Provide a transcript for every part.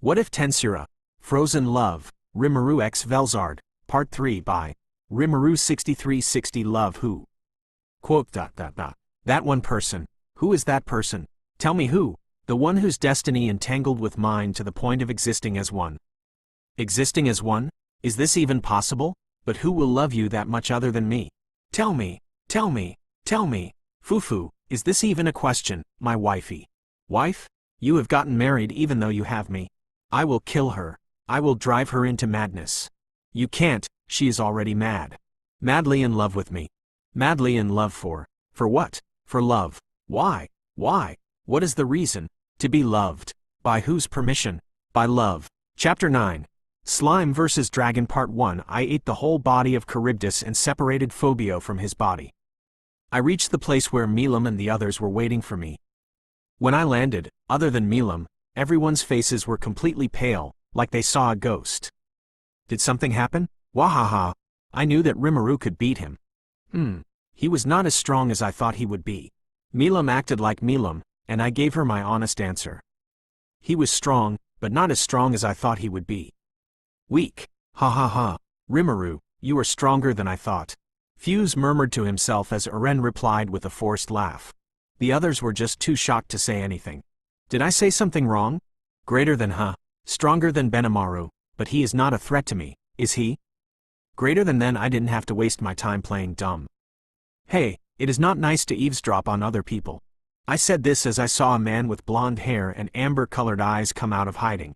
What if Tensura? Frozen Love, Rimuru x Velzard, Part 3 by Rimuru 6360 Love Who? Quote. That one person. Who is that person? Tell me who. The one whose destiny entangled with mine to the point of existing as one. Existing as one? Is this even possible? But who will love you that much other than me? Tell me, tell me, tell me. Fufu, is this even a question, my wifey? Wife? You have gotten married even though you have me. I will kill her. I will drive her into madness. You can't, she is already mad. Madly in love with me. Madly in love for what? For love. Why? Why? What is the reason? To be loved. By whose permission? By love. Chapter 9. Slime vs. Dragon Part 1. I ate the whole body of Charybdis and separated Phobio from his body. I reached the place where Milam and the others were waiting for me. When I landed, other than Milam, everyone's faces were completely pale, like they saw a ghost. Did something happen? Wahaha! I knew that Rimuru could beat him. He was not as strong as I thought he would be. Milam acted like Milam, and I gave her my honest answer. He was strong, but not as strong as I thought he would be. Weak. Ha ha ha. Rimuru, you are stronger than I thought. Fuse murmured to himself as Eren replied with a forced laugh. The others were just too shocked to say anything. Did I say something wrong? Greater than Stronger than Benimaru, but he is not a threat to me, is he? Greater than then I didn't have to waste my time playing dumb. Hey, it is not nice to eavesdrop on other people. I said this as I saw a man with blonde hair and amber-colored eyes come out of hiding.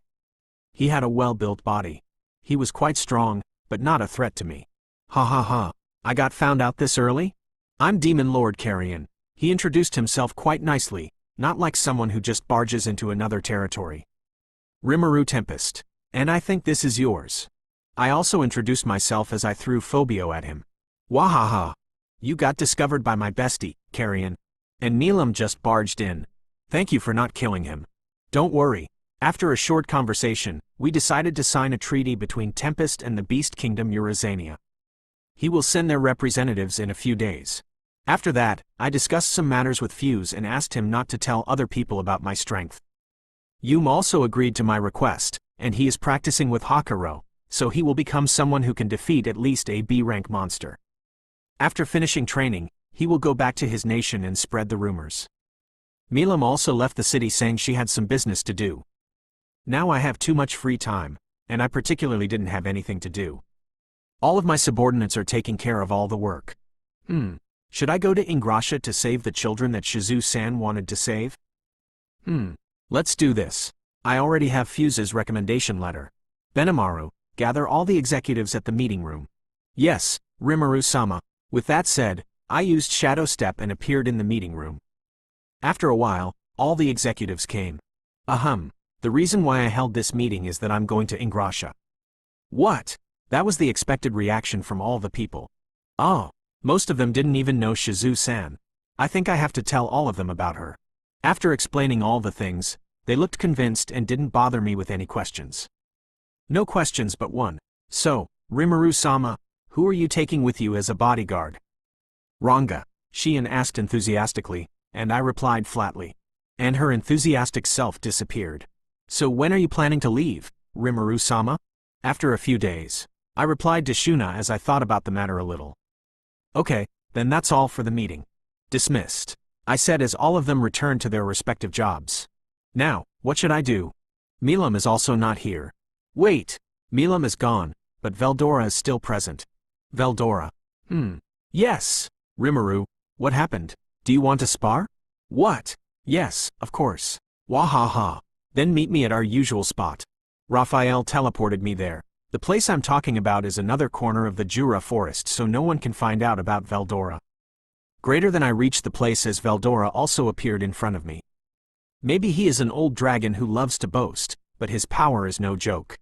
He had a well-built body. He was quite strong, but not a threat to me. Ha ha ha. I got found out this early? I'm Demon Lord Carrion. He introduced himself quite nicely, not like someone who just barges into another territory. Rimuru Tempest. And I think this is yours. I also introduced myself as I threw Phobio at him. Wahaha. You got discovered by my bestie, Carrion. And Milam just barged in. Thank you for not killing him. Don't worry. After a short conversation, we decided to sign a treaty between Tempest and the Beast Kingdom Eurazania. He will send their representatives in a few days. After that, I discussed some matters with Fuse and asked him not to tell other people about my strength. Yum also agreed to my request, and he is practicing with Hakuro, so he will become someone who can defeat at least a B-rank monster. After finishing training, he will go back to his nation and spread the rumors. Milam also left the city saying she had some business to do. Now I have too much free time, and I particularly didn't have anything to do. All of my subordinates are taking care of all the work. Should I go to Ingrasha to save the children that Shizu-san wanted to save? Let's do this. I already have Fuse's recommendation letter. Benimaru, gather all the executives at the meeting room. Yes, Rimuru-sama. With that said, I used Shadow Step and appeared in the meeting room. After a while, all the executives came. The reason why I held this meeting is that I'm going to Ingrasha. What? That was the expected reaction from all the people. Oh, most of them didn't even know Shizu-san. I think I have to tell all of them about her. After explaining all the things, they looked convinced and didn't bother me with any questions. No questions but one. So, Rimuru-sama, who are you taking with you as a bodyguard? Ranga, Shion asked enthusiastically, and I replied flatly. And her enthusiastic self disappeared. So when are you planning to leave, Rimuru-sama? After a few days. I replied to Shuna as I thought about the matter a little. Okay, then that's all for the meeting. Dismissed. I said as all of them returned to their respective jobs. Now, what should I do? Milam is also not here. Wait, Milam is gone, but Veldora is still present. Veldora. Yes. Rimuru, what happened? Do you want to spar? What? Yes, of course. Wahaha. Then meet me at our usual spot. Raphael teleported me there. The place I'm talking about is another corner of the Jura forest so no one can find out about Veldora. Greater than I reached the place as Veldora also appeared in front of me. Maybe he is an old dragon who loves to boast, but his power is no joke.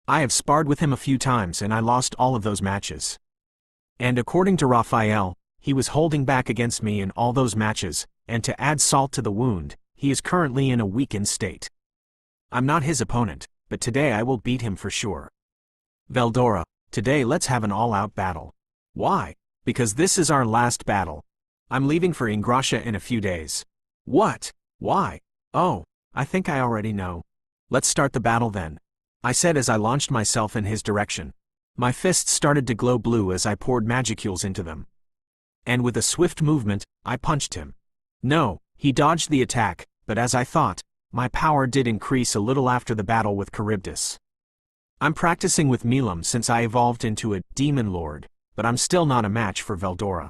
I have sparred with him a few times and I lost all of those matches. And according to Raphael, he was holding back against me in all those matches, and to add salt to the wound, he is currently in a weakened state. I'm not his opponent, but today I will beat him for sure. Veldora, today let's have an all-out battle. Why? Because this is our last battle. I'm leaving for Ingrasha in a few days. What? Why? Oh, I think I already know. Let's start the battle then, I said as I launched myself in his direction. My fists started to glow blue as I poured magicules into them. And with a swift movement, I punched him. No, he dodged the attack, but as I thought, my power did increase a little after the battle with Charybdis. I'm practicing with Milam since I evolved into a demon lord, but I'm still not a match for Veldora.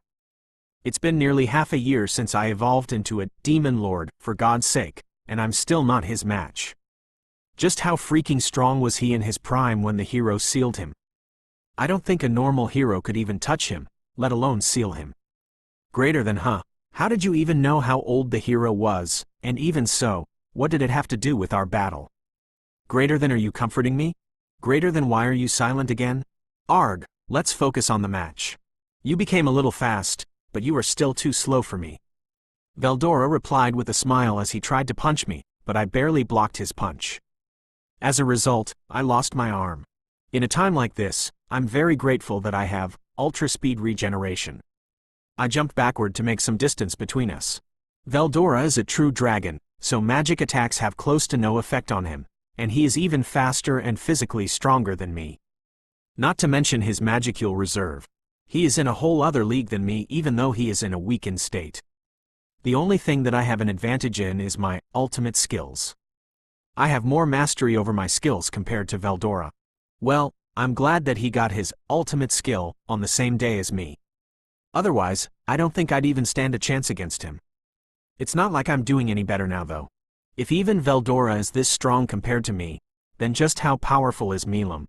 It's been nearly half a year since I evolved into a demon lord, for God's sake, and I'm still not his match. Just how freaking strong was he in his prime when the hero sealed him? I don't think a normal hero could even touch him, let alone seal him. Greater than, huh? How did you even know how old the hero was, and even so, what did it have to do with our battle? Greater than, are you comforting me? Greater than, why are you silent again? Arg, let's focus on the match. You became a little fast, but you are still too slow for me. Veldora replied with a smile as he tried to punch me, but I barely blocked his punch. As a result, I lost my arm. In a time like this, I'm very grateful that I have ultra speed regeneration. I jumped backward to make some distance between us. Veldora is a true dragon, so magic attacks have close to no effect on him, and he is even faster and physically stronger than me. Not to mention his magicule reserve. He is in a whole other league than me, even though he is in a weakened state. The only thing that I have an advantage in is my ultimate skills. I have more mastery over my skills compared to Veldora. Well, I'm glad that he got his ultimate skill on the same day as me. Otherwise, I don't think I'd even stand a chance against him. It's not like I'm doing any better now though. If even Veldora is this strong compared to me, then just how powerful is Milam?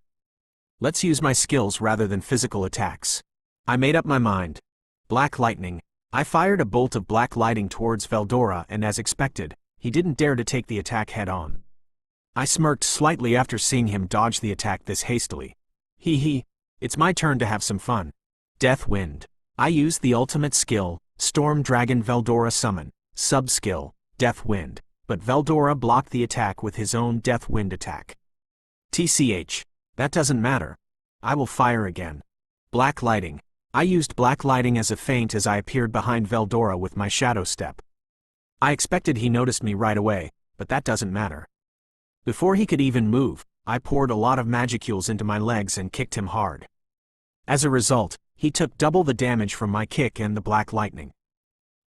Let's use my skills rather than physical attacks. I made up my mind. Black lightning. I fired a bolt of black lighting towards Veldora, and as expected, he didn't dare to take the attack head on. I smirked slightly after seeing him dodge the attack this hastily. It's my turn to have some fun. Death Wind. I used the ultimate skill, Storm Dragon Veldora Summon, sub-skill, Death Wind, but Veldora blocked the attack with his own Death Wind attack. TCH. That doesn't matter. I will fire again. Black lighting. I used black lighting as a feint as I appeared behind Veldora with my shadow step. I expected he noticed me right away, but that doesn't matter. Before he could even move, I poured a lot of magicules into my legs and kicked him hard. As a result, he took double the damage from my kick and the black lightning.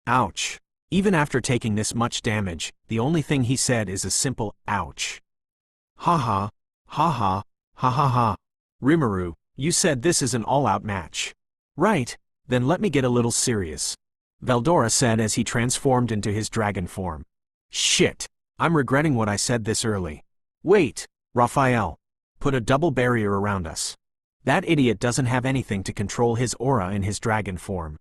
Ouch. Even after taking this much damage, the only thing he said is a simple, ouch. Ha ha ha. Rimuru, you said this is an all-out match. Right, then let me get a little serious. Veldora said as he transformed into his dragon form. Shit, I'm regretting what I said this early. Wait, Raphael. Put a double barrier around us. That idiot doesn't have anything to control his aura in his dragon form.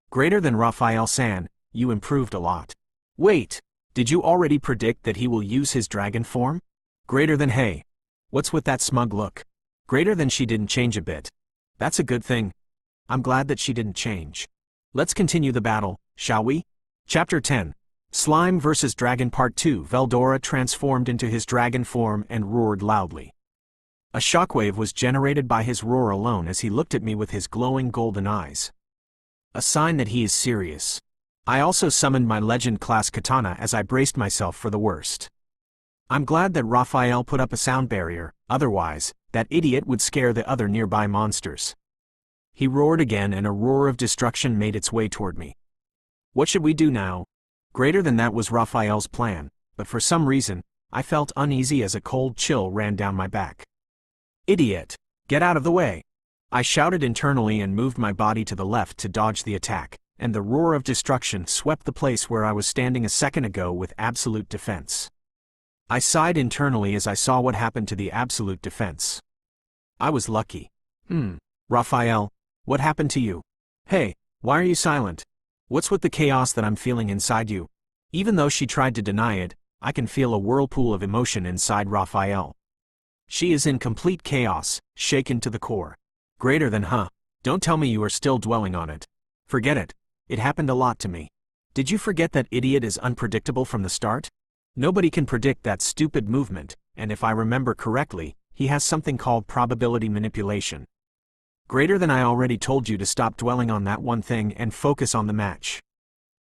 Greater than Raphael-san, you improved a lot. Wait, did you already predict that he will use his dragon form? Greater than, hey. What's with that smug look? Greater than, she didn't change a bit. That's a good thing. I'm glad that she didn't change. Let's continue the battle, shall we? Chapter 10. Slime vs. Dragon Part 2. Veldora transformed into his dragon form and roared loudly. A shockwave was generated by his roar alone as he looked at me with his glowing golden eyes. A sign that he is serious. I also summoned my legend-class katana as I braced myself for the worst. I'm glad that Raphael put up a sound barrier, otherwise, that idiot would scare the other nearby monsters. He roared again and a roar of destruction made its way toward me. What should we do now? Greater than, that was Raphael's plan, but for some reason, I felt uneasy as a cold chill ran down my back. Idiot! Get out of the way! I shouted internally and moved my body to the left to dodge the attack, and the roar of destruction swept the place where I was standing a second ago with absolute defense. I sighed internally as I saw what happened to the absolute defense. I was lucky. Raphael, what happened to you? Hey, why are you silent? What's with the chaos that I'm feeling inside you? Even though she tried to deny it, I can feel a whirlpool of emotion inside Raphael. She is in complete chaos, shaken to the core. Greater than, huh? Don't tell me you are still dwelling on it. Forget it. It happened a lot to me. Did you forget that idiot is unpredictable from the start? Nobody can predict that stupid movement, and if I remember correctly, he has something called probability manipulation. Greater than, I already told you to stop dwelling on that one thing and focus on the match.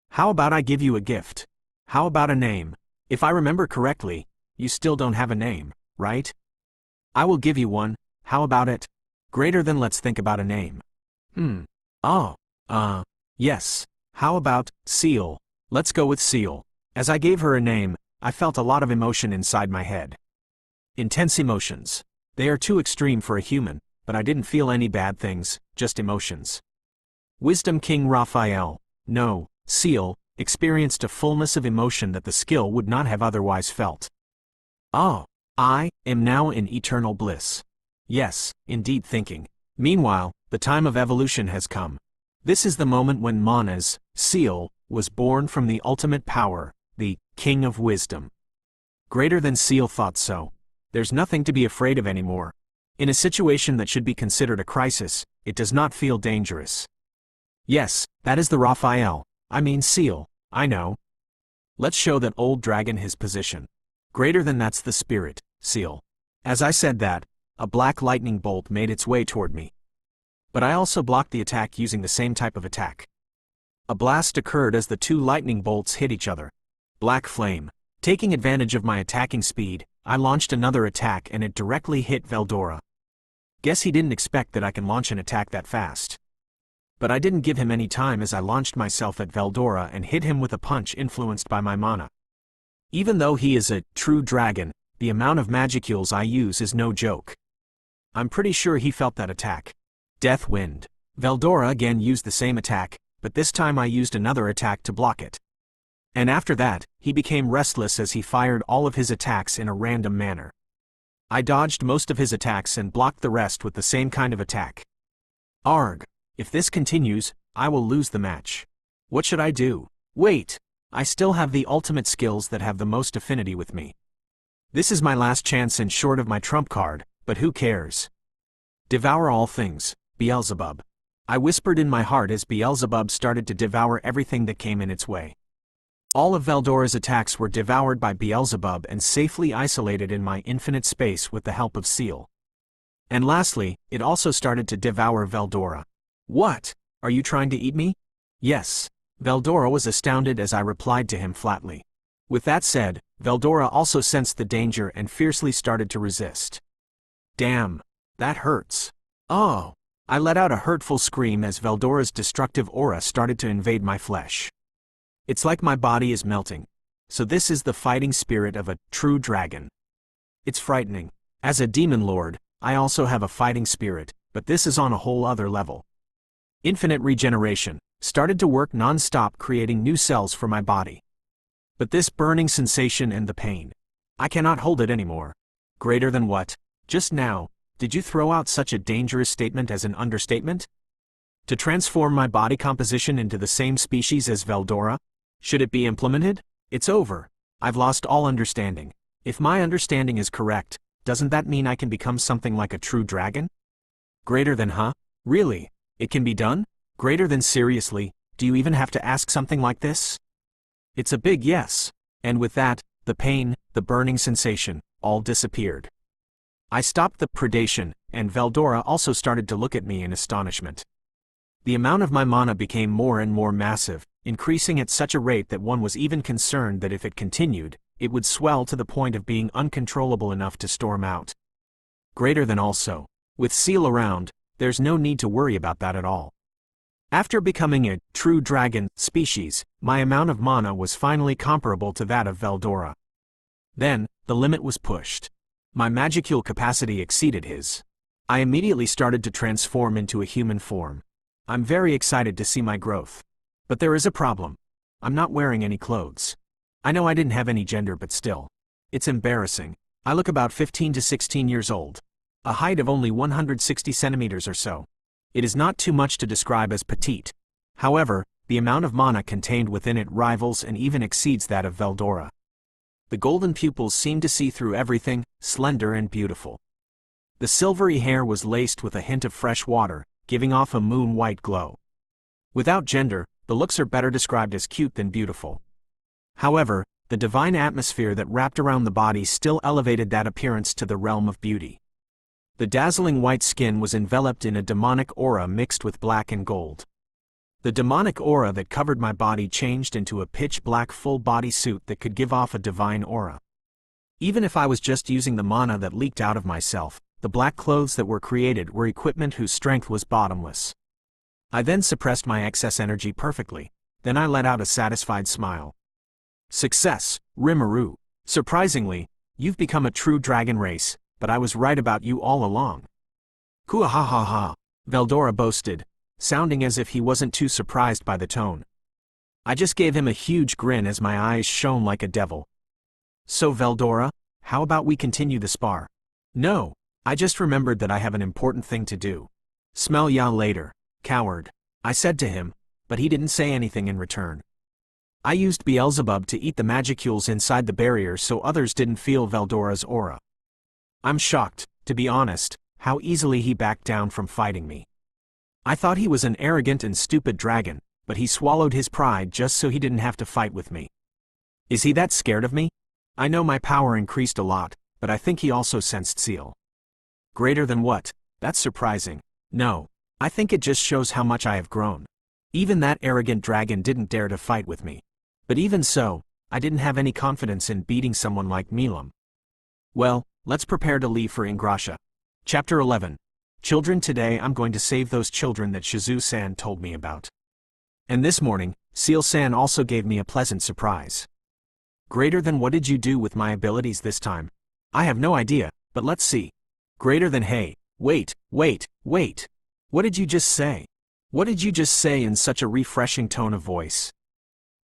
How about I give you a gift? How about a name? If I remember correctly, You still don't have a name, right? I will give you one, how about it? Greater than let's think about a name. Oh, yes. How about Seal? Let's go with Seal. As I gave her a name, I felt a lot of emotion inside my head. Intense emotions. They are too extreme for a human, but I didn't feel any bad things, just emotions. Wisdom King Raphael, no, Seal, experienced a fullness of emotion that the skill would not have otherwise felt. Oh, I am now in eternal bliss. Yes, indeed thinking. Meanwhile, the time of evolution has come. This is the moment when Mana's Seal was born from the ultimate power, the King of Wisdom. Greater than Seal thought so. There's nothing to be afraid of anymore. In a situation that should be considered a crisis, it does not feel dangerous. Yes, that is the Raphael, I mean Seal, I know. Let's show that old dragon his position. Greater than that's the spirit, Seal. As I said that, a black lightning bolt made its way toward me. But I also blocked the attack using the same type of attack. A blast occurred as the two lightning bolts hit each other. Black flame. Taking advantage of my attacking speed, I launched another attack and it directly hit Veldora. Guess he didn't expect that I can launch an attack that fast. But I didn't give him any time as I launched myself at Veldora and hit him with a punch influenced by my mana. Even though he is a true dragon, the amount of magicules I use is no joke. I'm pretty sure he felt that attack. Death Wind. Veldora again used the same attack, but this time I used another attack to block it. And after that, he became restless as he fired all of his attacks in a random manner. I dodged most of his attacks and blocked the rest with the same kind of attack. Arg. If this continues, I will lose the match. What should I do? Wait. I still have the ultimate skills that have the most affinity with me. This is my last chance and short of my trump card, but who cares? Devour all things, Beelzebub. I whispered in my heart as Beelzebub started to devour everything that came in its way. All of Veldora's attacks were devoured by Beelzebub and safely isolated in my infinite space with the help of Seal. And lastly, it also started to devour Veldora. What? Are you trying to eat me? Yes. Veldora was astounded as I replied to him flatly. With that said, Veldora also sensed the danger and fiercely started to resist. Damn. That hurts. Oh. I let out a hurtful scream as Veldora's destructive aura started to invade my flesh. It's like my body is melting. So this is the fighting spirit of a true dragon. It's frightening. As a demon lord, I also have a fighting spirit, but this is on a whole other level. Infinite regeneration started to work non-stop, creating new cells for my body. But this burning sensation and the pain. I cannot hold it anymore. Greater than what? Just now, did you throw out such a dangerous statement as an understatement? To transform my body composition into the same species as Veldora? Should it be implemented? It's over. I've lost all understanding. If my understanding is correct, doesn't that mean I can become something like a true dragon? Greater than, huh? Really? It can be done? Greater than, seriously, do you even have to ask something like this? It's a big yes. And with that, the pain, the burning sensation, all disappeared. I stopped the predation, and Veldora also started to look at me in astonishment. The amount of my mana became more and more massive, increasing at such a rate that one was even concerned that if it continued, it would swell to the point of being uncontrollable enough to storm out. Greater than also. With Seal around, there's no need to worry about that at all. After becoming a true dragon species, my amount of mana was finally comparable to that of Veldora. Then, the limit was pushed. My magicule capacity exceeded his. I immediately started to transform into a human form. I'm very excited to see my growth. But there is a problem. I'm not wearing any clothes. I know I didn't have any gender, but still. It's embarrassing. I look about 15 to 16 years old. A height of only 160 centimeters or so. It is not too much to describe as petite. However, the amount of mana contained within it rivals and even exceeds that of Veldora. The golden pupils seemed to see through everything, slender and beautiful. The silvery hair was laced with a hint of fresh water, giving off a moon-white glow. Without gender, the looks are better described as cute than beautiful. However, the divine atmosphere that wrapped around the body still elevated that appearance to the realm of beauty. The dazzling white skin was enveloped in a demonic aura mixed with black and gold. The demonic aura that covered my body changed into a pitch-black full-body suit that could give off a divine aura. Even if I was just using the mana that leaked out of myself, the black clothes that were created were equipment whose strength was bottomless. I then suppressed my excess energy perfectly, then I let out a satisfied smile. Success, Rimuru. Surprisingly, you've become a true dragon race, but I was right about you all along. Kuahahaha, Veldora boasted, sounding as if he wasn't too surprised by the tone. I just gave him a huge grin as my eyes shone like a devil. So Veldora, how about we continue the spar? No, I just remembered that I have an important thing to do. Smell ya later, coward, I said to him, but he didn't say anything in return. I used Beelzebub to eat the magicules inside the barrier so others didn't feel Veldora's aura. I'm shocked, to be honest, how easily he backed down from fighting me. I thought he was an arrogant and stupid dragon, but he swallowed his pride just so he didn't have to fight with me. Is he that scared of me? I know my power increased a lot, but I think he also sensed Seal. Greater than what? That's surprising. No, I think it just shows how much I have grown. Even that arrogant dragon didn't dare to fight with me. But even so, I didn't have any confidence in beating someone like Milam. Well, let's prepare to leave for Ingrasha. Chapter 11. Children, today I'm going to save those children that Shizu-san told me about. And this morning, Seal-san also gave me a pleasant surprise. Greater than what did you do with my abilities this time? I have no idea, but let's see. Greater than hey, wait. What did you just say? What did you just say in such a refreshing tone of voice?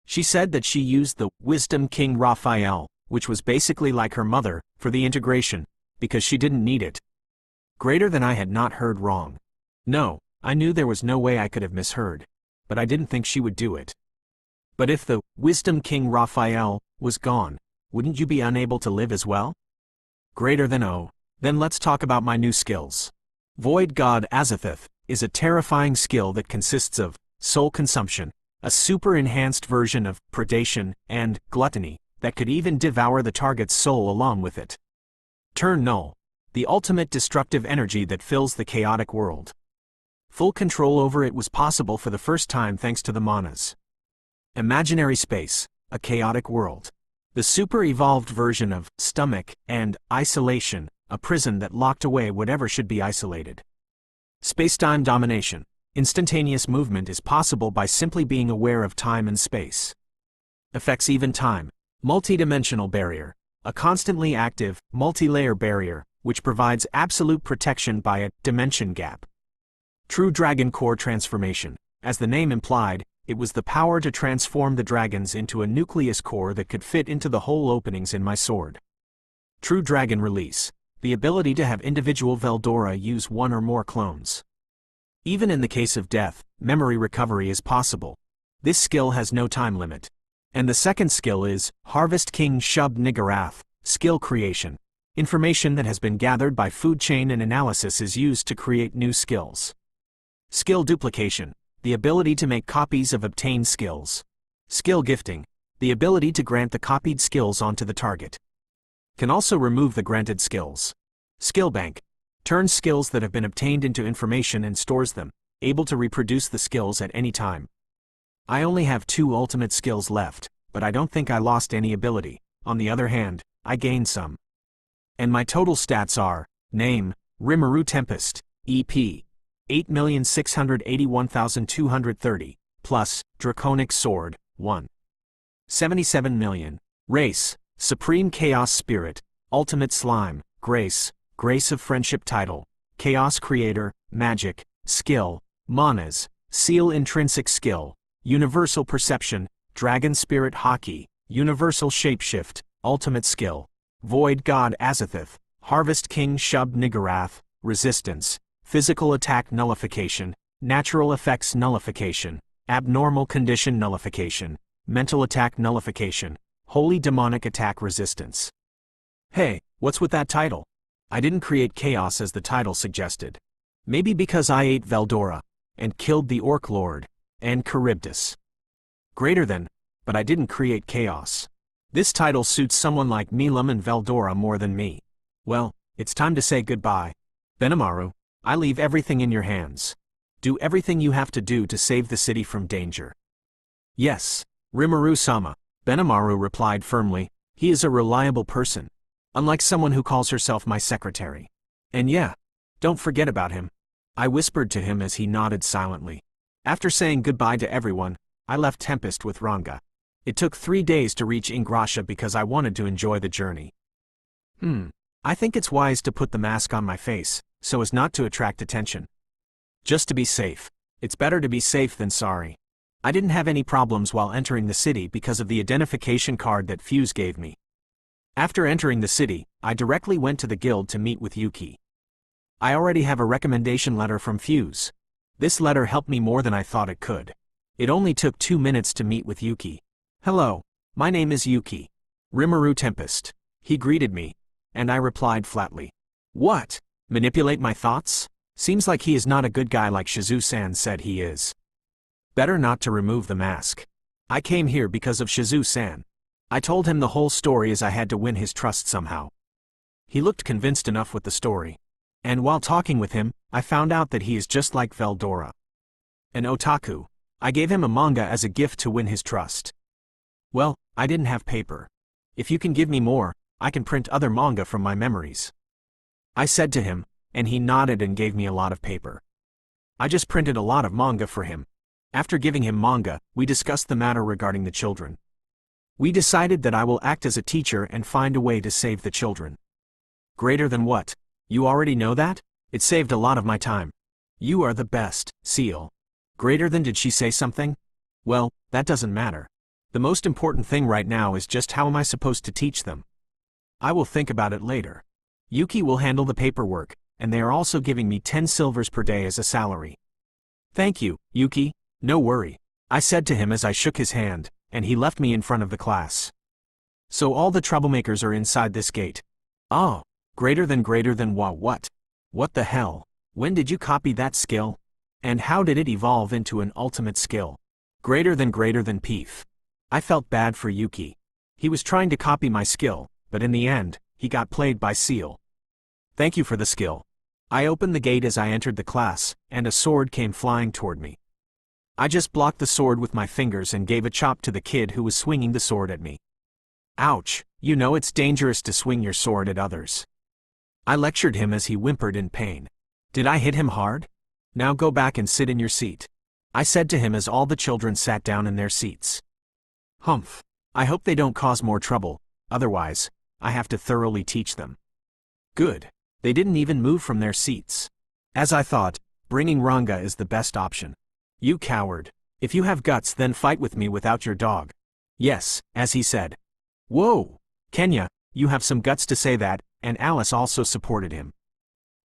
She said that she used the Wisdom King Raphael, which was basically like her mother, for the integration, because she didn't need it. Greater than I had not heard wrong. No, I knew there was no way I could have misheard, but I didn't think she would do it. But if the Wisdom King Raphael was gone, wouldn't you be unable to live as well? Greater than oh, then let's talk about my new skills. Void God Azathoth is a terrifying skill that consists of soul consumption, a super-enhanced version of predation and gluttony that could even devour the target's soul along with it. Turn null, the ultimate destructive energy that fills the chaotic world. Full control over it was possible for the first time thanks to the manas. Imaginary space, a chaotic world. The super-evolved version of stomach and isolation, a prison that locked away whatever should be isolated. Space-time domination. Instantaneous movement is possible by simply being aware of time and space. Affects even time. Multi-dimensional barrier. A constantly active, multi-layer barrier, which provides absolute protection by a dimension gap. True Dragon Core transformation. As the name implied, it was the power to transform the dragons into a nucleus core that could fit into the hole openings in my sword. True Dragon Release. The ability to have individual Veldora use one or more clones. Even in the case of death, memory recovery is possible. This skill has no time limit. And the second skill is Harvest King Shub Nigarath, skill creation. Information that has been gathered by food chain and analysis is used to create new skills. Skill duplication, the ability to make copies of obtained skills. Skill gifting, the ability to grant the copied skills onto the target. Can also remove the granted skills. Skill bank, turns skills that have been obtained into information and stores them, able to reproduce the skills at any time. I only have 2 ultimate skills left, but I don't think I lost any ability. On the other hand, I gained some. And my total stats are, name, Rimuru Tempest, EP, 8,681,230, plus, Draconic Sword, 1. 77 million. Race, Supreme Chaos Spirit, Ultimate Slime, Grace, Grace of Friendship Title, Chaos Creator, Magic, Skill, Manas, Seal Intrinsic Skill, Universal Perception, Dragon Spirit Hockey, Universal Shapeshift, Ultimate Skill, Void God Azathoth, Harvest King Shub Nigarath, Resistance, Physical Attack Nullification, Natural Effects Nullification, Abnormal Condition Nullification, Mental Attack Nullification, Holy Demonic Attack Resistance. Hey, what's with that title? I didn't create chaos as the title suggested. Maybe because I ate Veldora, and killed the Orc Lord, and Charybdis. Greater than, but I didn't create chaos. This title suits someone like Milam and Veldora more than me. Well, it's time to say goodbye. Benimaru, I leave everything in your hands. Do everything you have to do to save the city from danger. Yes, Rimuru-sama, Benimaru replied firmly. He is a reliable person. Unlike someone who calls herself my secretary. And yeah, don't forget about him. I whispered to him as he nodded silently. After saying goodbye to everyone, I left Tempest with Ranga. It took 3 days to reach Ingrasha because I wanted to enjoy the journey. I think it's wise to put the mask on my face, so as not to attract attention. Just to be safe. It's better to be safe than sorry. I didn't have any problems while entering the city because of the identification card that Fuse gave me. After entering the city, I directly went to the guild to meet with Yuki. I already have a recommendation letter from Fuse. This letter helped me more than I thought it could. It only took 2 minutes to meet with Yuki. Hello, my name is Yuki. Rimuru Tempest. He greeted me, and I replied flatly. What? Manipulate my thoughts? Seems like he is not a good guy like Shizu-san said he is. Better not to remove the mask. I came here because of Shizu-san. I told him the whole story as I had to win his trust somehow. He looked convinced enough with the story. And while talking with him, I found out that he is just like Veldora. An otaku. I gave him a manga as a gift to win his trust. Well, I didn't have paper. If you can give me more, I can print other manga from my memories. I said to him, and he nodded and gave me a lot of paper. I just printed a lot of manga for him. After giving him manga, we discussed the matter regarding the children. We decided that I will act as a teacher and find a way to save the children. Greater than what? You already know that? It saved a lot of my time. You are the best, Seal. Greater than, did she say something? Well, that doesn't matter. The most important thing right now is just how am I supposed to teach them? I will think about it later. Yuki will handle the paperwork, and they are also giving me 10 silvers per day as a salary. Thank you, Yuki, no worry, I said to him as I shook his hand, and he left me in front of the class. So all the troublemakers are inside this gate. Oh, greater than what? What the hell? When did you copy that skill? And how did it evolve into an ultimate skill? Greater than Peef. I felt bad for Yuki. He was trying to copy my skill, but in the end, he got played by Seal. Thank you for the skill. I opened the gate as I entered the class, and a sword came flying toward me. I just blocked the sword with my fingers and gave a chop to the kid who was swinging the sword at me. Ouch, you know it's dangerous to swing your sword at others. I lectured him as he whimpered in pain. Did I hit him hard? Now go back and sit in your seat. I said to him as all the children sat down in their seats. Humph. I hope they don't cause more trouble, otherwise, I have to thoroughly teach them. Good. They didn't even move from their seats. As I thought, bringing Ranga is the best option. You coward. If you have guts, then fight with me without your dog. Yes, as he said. Whoa! Kenya, you have some guts to say that, and Alice also supported him.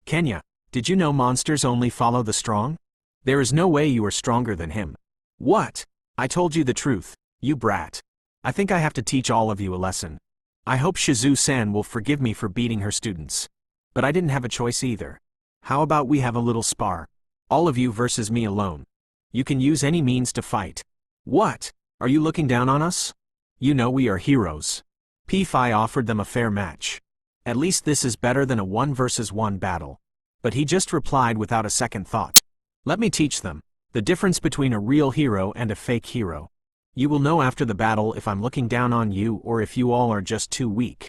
Kenya, did you know monsters only follow the strong? There is no way you are stronger than him. What? I told you the truth, you brat. I think I have to teach all of you a lesson. I hope Shizu-san will forgive me for beating her students. But I didn't have a choice either. How about we have a little spar? All of you versus me alone. You can use any means to fight. What? Are you looking down on us? You know we are heroes. P5 offered them a fair match. At least this is better than a 1 versus 1 battle. But he just replied without a second thought. Let me teach them the difference between a real hero and a fake hero. You will know after the battle if I'm looking down on you or if you all are just too weak.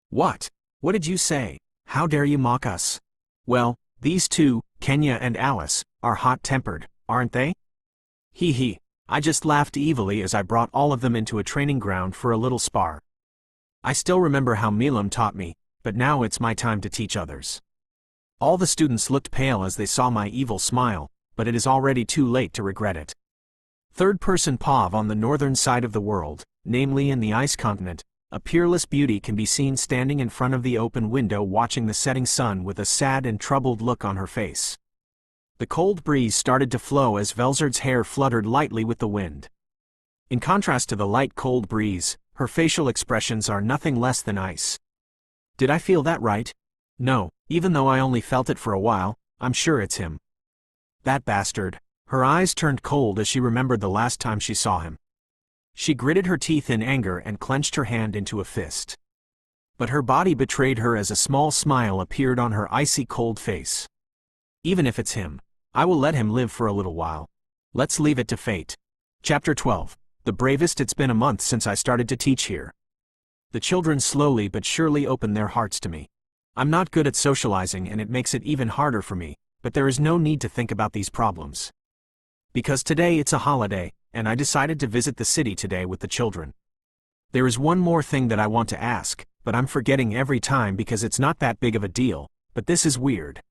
What? What did you say? How dare you mock us? Well, these two, Kenya and Alice, are hot-tempered, aren't they? Hee hee. I just laughed evilly as I brought all of them into a training ground for a little spar. I still remember how Milam taught me, but now it's my time to teach others. All the students looked pale as they saw my evil smile, but it is already too late to regret it. Third-person POV on the northern side of the world, namely in the ice continent, a peerless beauty can be seen standing in front of the open window watching the setting sun with a sad and troubled look on her face. The cold breeze started to flow as Velzard's hair fluttered lightly with the wind. In contrast to the light cold breeze, her facial expressions are nothing less than ice. Did I feel that right? No, even though I only felt it for a while, I'm sure it's him. That bastard. Her eyes turned cold as she remembered the last time she saw him. She gritted her teeth in anger and clenched her hand into a fist. But her body betrayed her as a small smile appeared on her icy cold face. Even if it's him, I will let him live for a little while. Let's leave it to fate. Chapter 12. The bravest. It's been a month since I started to teach here. The children slowly but surely open their hearts to me. I'm not good at socializing and it makes it even harder for me, but there is no need to think about these problems. Because today it's a holiday, and I decided to visit the city today with the children. There is one more thing that I want to ask, but I'm forgetting every time because it's not that big of a deal, but this is weird.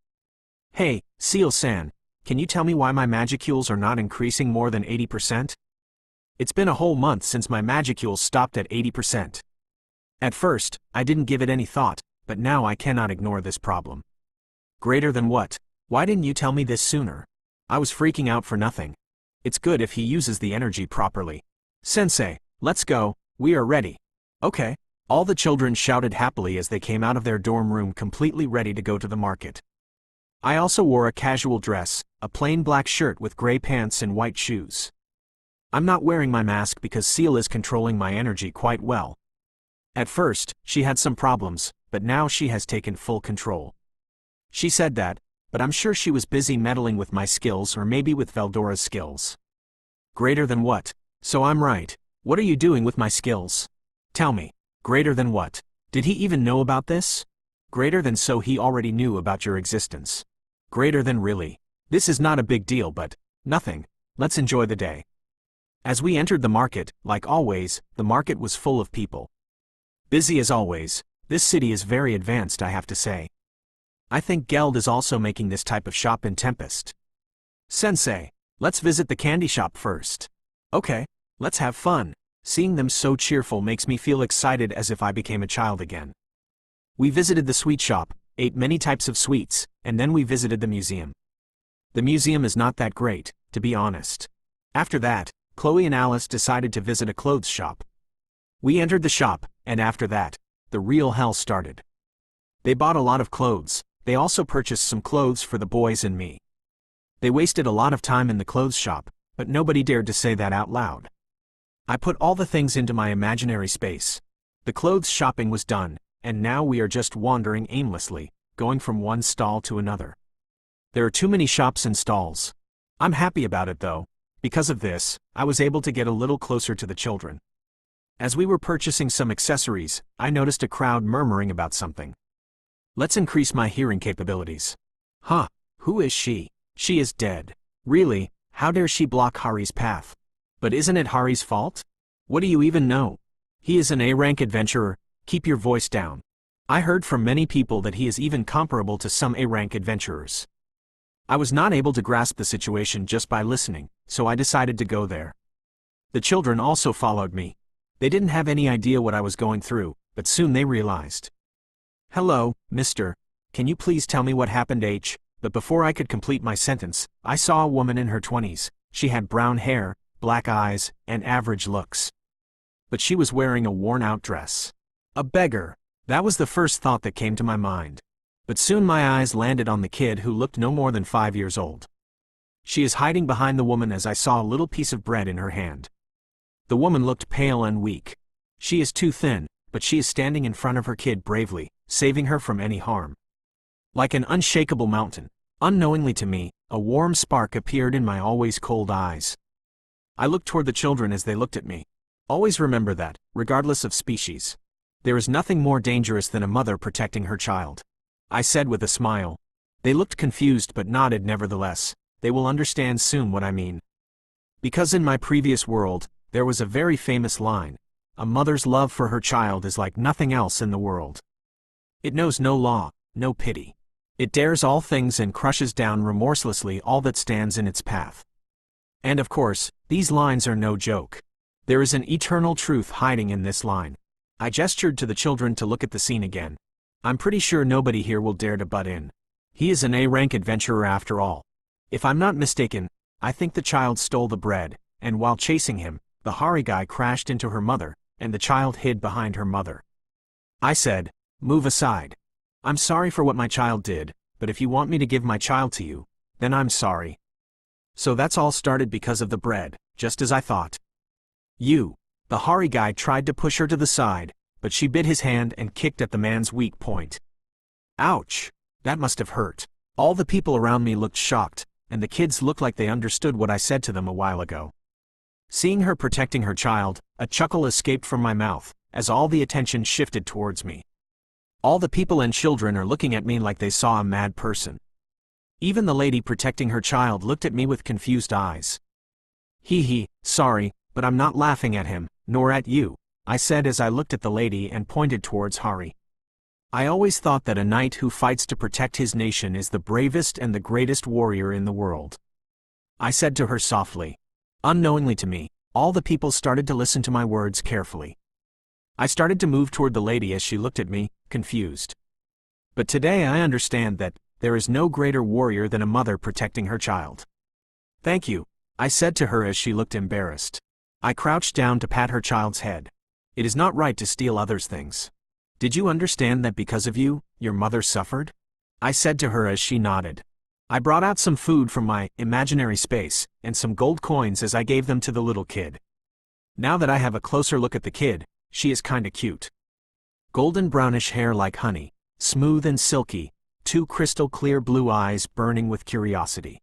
Hey, Seal-san, can you tell me why my magicules are not increasing more than 80%? It's been a whole month since my magicules stopped at 80%. At first, I didn't give it any thought, but now I cannot ignore this problem. Greater than what? Why didn't you tell me this sooner? I was freaking out for nothing. It's good if he uses the energy properly. Sensei, let's go, we are ready. Okay. All the children shouted happily as they came out of their dorm room completely ready to go to the market. I also wore a casual dress, a plain black shirt with gray pants and white shoes. I'm not wearing my mask because Seal is controlling my energy quite well. At first, she had some problems, but now she has taken full control. She said that, but I'm sure she was busy meddling with my skills or maybe with Veldora's skills. Greater than what? So I'm right. What are you doing with my skills? Tell me. Greater than what? Did he even know about this? Greater than so he already knew about your existence. Greater than really. This is not a big deal but, nothing. Let's enjoy the day. As we entered the market, like always, the market was full of people. Busy as always, this city is very advanced I have to say. I think Geld is also making this type of shop in Tempest. Sensei, let's visit the candy shop first. Okay, let's have fun. Seeing them so cheerful makes me feel excited as if I became a child again. We visited the sweet shop, ate many types of sweets, and then we visited the museum. The museum is not that great, to be honest. After that, Chloe and Alice decided to visit a clothes shop. We entered the shop, and after that, the real hell started. They bought a lot of clothes. They also purchased some clothes for the boys and me. They wasted a lot of time in the clothes shop, but nobody dared to say that out loud. I put all the things into my imaginary space. The clothes shopping was done, and now we are just wandering aimlessly, going from one stall to another. There are too many shops and stalls. I'm happy about it though. Because of this, I was able to get a little closer to the children. As we were purchasing some accessories, I noticed a crowd murmuring about something. Let's increase my hearing capabilities. Huh, who is she? She is dead. Really, how dare she block Hari's path? But isn't it Hari's fault? What do you even know? He is an A-rank adventurer, keep your voice down. I heard from many people that he is even comparable to some A-rank adventurers. I was not able to grasp the situation just by listening, so I decided to go there. The children also followed me. They didn't have any idea what I was going through, but soon they realized. Hello, mister. Can you please tell me what happened H? But before I could complete my sentence, I saw a woman in her 20s. She had brown hair, black eyes, and average looks. But she was wearing a worn-out dress. A beggar. That was the first thought that came to my mind. But soon my eyes landed on the kid who looked no more than 5 years old. She is hiding behind the woman as I saw a little piece of bread in her hand. The woman looked pale and weak. She is too thin, but she is standing in front of her kid bravely, saving her from any harm. Like an unshakable mountain, unknowingly to me, a warm spark appeared in my always cold eyes. I looked toward the children as they looked at me. Always remember that, regardless of species, there is nothing more dangerous than a mother protecting her child. I said with a smile. They looked confused but nodded nevertheless. They will understand soon what I mean. Because in my previous world, there was a very famous line. A mother's love for her child is like nothing else in the world. It knows no law, no pity. It dares all things and crushes down remorselessly all that stands in its path. And of course, these lines are no joke. There is an eternal truth hiding in this line. I gestured to the children to look at the scene again. I'm pretty sure nobody here will dare to butt in. He is an A-rank adventurer after all. If I'm not mistaken, I think the child stole the bread, and while chasing him, the Hari guy crashed into her mother, and the child hid behind her mother. I said, move aside. I'm sorry for what my child did, but if you want me to give my child to you, then I'm sorry. So that's all started because of the bread, just as I thought. The Hari guy tried to push her to the side, but she bit his hand and kicked at the man's weak point. Ouch! That must have hurt. All the people around me looked shocked, and the kids looked like they understood what I said to them a while ago. Seeing her protecting her child, a chuckle escaped from my mouth, as all the attention shifted towards me. All the people and children are looking at me like they saw a mad person. Even the lady protecting her child looked at me with confused eyes. Sorry, but I'm not laughing at him, nor at you, I said as I looked at the lady and pointed towards Hari. I always thought that a knight who fights to protect his nation is the bravest and the greatest warrior in the world. I said to her softly. Unknowingly to me, all the people started to listen to my words carefully. I started to move toward the lady as she looked at me, confused. But today I understand that there is no greater warrior than a mother protecting her child. Thank you, I said to her as she looked embarrassed. I crouched down to pat her child's head. It is not right to steal others' things. Did you understand that because of you, your mother suffered? I said to her as she nodded. I brought out some food from my imaginary space, and some gold coins as I gave them to the little kid. Now that I have a closer look at the kid, she is kinda cute. Golden brownish hair like honey, smooth and silky, 2 crystal clear blue eyes burning with curiosity.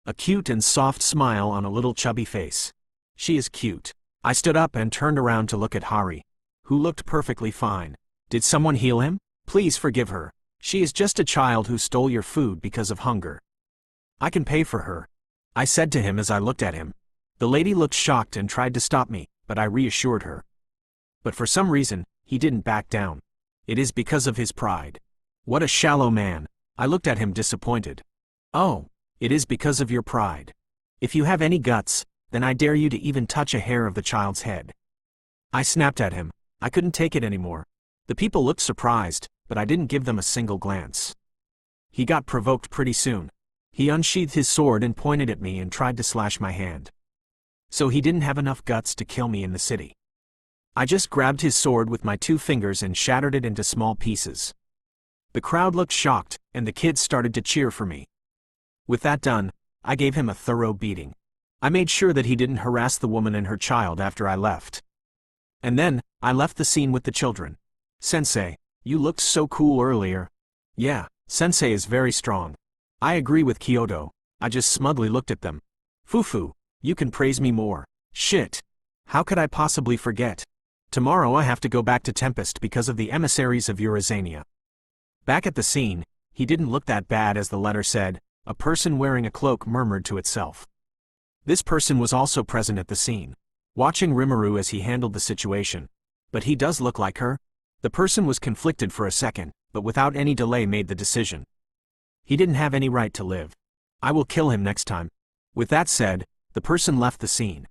A cute and soft smile on a little chubby face. She is cute. I stood up and turned around to look at Hari, who looked perfectly fine. Did someone heal him? Please forgive her. She is just a child who stole your food because of hunger. I can pay for her, I said to him as I looked at him. The lady looked shocked and tried to stop me, but I reassured her. But for some reason, he didn't back down. It is because of his pride. What a shallow man. I looked at him disappointed. Oh, it is because of your pride. If you have any guts, then I dare you to even touch a hair of the child's head. I snapped at him. I couldn't take it anymore. The people looked surprised, but I didn't give them a single glance. He got provoked pretty soon. He unsheathed his sword and pointed at me and tried to slash my hand. So he didn't have enough guts to kill me in the city. I just grabbed his sword with my 2 fingers and shattered it into small pieces. The crowd looked shocked, and the kids started to cheer for me. With that done, I gave him a thorough beating. I made sure that he didn't harass the woman and her child after I left. And then, I left the scene with the children. Sensei, you looked so cool earlier. Yeah, Sensei is very strong. I agree with Kyoto. I just smugly looked at them. Fufu, you can praise me more. Shit. How could I possibly forget? Tomorrow I have to go back to Tempest because of the emissaries of Eurazania. Back at the scene, he didn't look that bad as the letter said. A person wearing a cloak murmured to itself. This person was also present at the scene, watching Rimuru as he handled the situation. But he does look like her. The person was conflicted for a second, but without any delay made the decision. He didn't have any right to live. I will kill him next time. With that said, the person left the scene.